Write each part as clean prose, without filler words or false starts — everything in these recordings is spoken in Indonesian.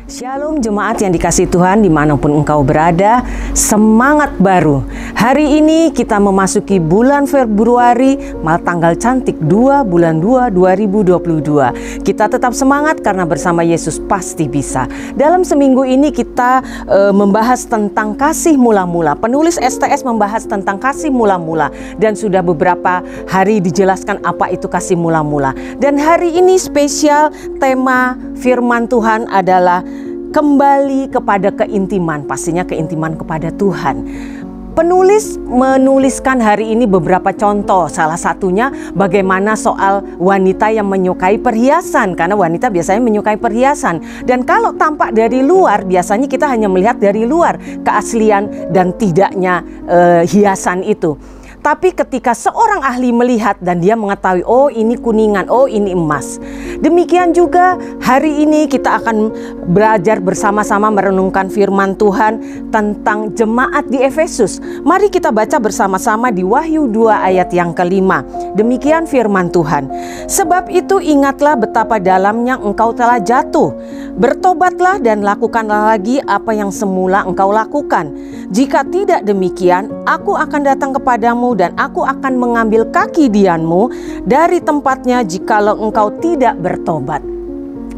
Shalom jemaat yang dikasihi Tuhan dimanapun engkau berada, semangat baru. Hari ini kita memasuki bulan Februari, tanggal cantik 2 bulan 2 2022. Kita tetap semangat karena bersama Yesus pasti bisa. Dalam seminggu ini kita membahas tentang kasih mula-mula. Penulis STS membahas tentang kasih mula-mula dan sudah beberapa hari dijelaskan apa itu kasih mula-mula. Dan hari ini spesial tema firman Tuhan adalah kembali kepada keintiman, pastinya keintiman kepada Tuhan. Penulis menuliskan hari ini beberapa contoh, salah satunya bagaimana soal wanita yang menyukai perhiasan, karena wanita biasanya menyukai perhiasan. Dan kalau tampak dari luar, biasanya kita hanya melihat dari luar keaslian dan tidaknya hiasan itu. Tapi ketika seorang ahli melihat dan dia mengetahui, oh ini kuningan, oh ini emas. Demikian juga hari ini kita akan belajar bersama-sama merenungkan firman Tuhan tentang jemaat di Efesus. Mari kita baca bersama-sama di Wahyu 2 ayat yang kelima. Demikian firman Tuhan. Sebab itu ingatlah betapa dalamnya engkau telah jatuh. Bertobatlah dan lakukanlah lagi apa yang semula engkau lakukan. Jika tidak demikian, aku akan datang kepadamu dan aku akan mengambil kaki dianmu dari tempatnya jikalau engkau tidak bertobat.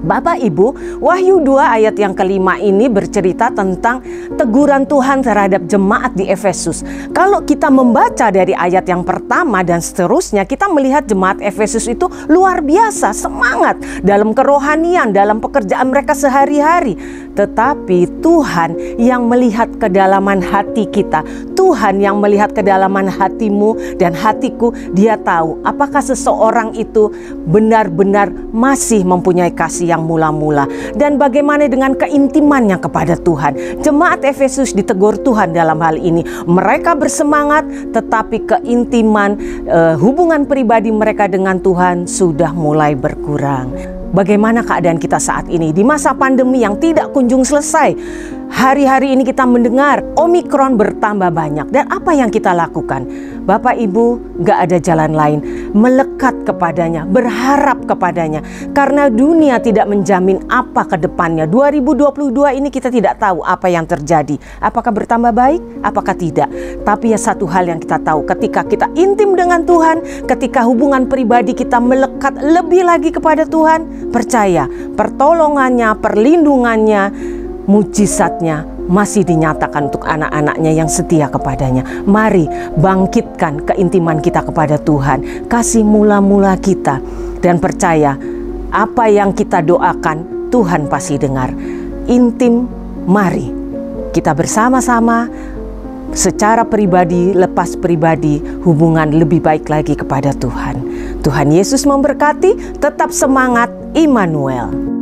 Bapak Ibu, Wahyu 2 ayat yang kelima ini bercerita tentang teguran Tuhan terhadap jemaat di Efesus. Kalau kita membaca dari ayat yang pertama dan seterusnya, kita melihat jemaat Efesus itu luar biasa, semangat dalam kerohanian, dalam pekerjaan mereka sehari-hari. Tetapi Tuhan yang melihat kedalaman hati kita, Tuhan yang melihat kedalaman hatimu dan hatiku, Dia tahu apakah seseorang itu benar-benar masih mempunyai kasih yang mula-mula, dan bagaimana dengan keintimannya kepada Tuhan. Jemaat Efesus ditegur Tuhan dalam hal ini. Mereka bersemangat, tetapi keintiman hubungan pribadi mereka dengan Tuhan sudah mulai berkurang. Bagaimana keadaan kita saat ini di masa pandemi yang tidak kunjung selesai? Hari-hari ini kita mendengar Omikron bertambah banyak, dan apa yang kita lakukan? Bapak Ibu, gak ada jalan lain, melekat kepadanya, berharap kepadanya, karena dunia tidak menjamin apa ke depannya. 2022 ini kita tidak tahu apa yang terjadi, apakah bertambah baik, apakah tidak. Tapi ya satu hal yang kita tahu, ketika kita intim dengan Tuhan, ketika hubungan pribadi kita melekat lebih lagi kepada Tuhan, percaya pertolongannya, perlindungannya, mujizatnya masih dinyatakan untuk anak-anaknya yang setia kepadanya. Mari bangkitkan keintiman kita kepada Tuhan, kasih mula-mula kita, dan percaya apa yang kita doakan Tuhan pasti dengar. Intim, mari kita bersama-sama secara pribadi, lepas pribadi, hubungan lebih baik lagi kepada Tuhan. Tuhan Yesus memberkati, tetap semangat, Immanuel.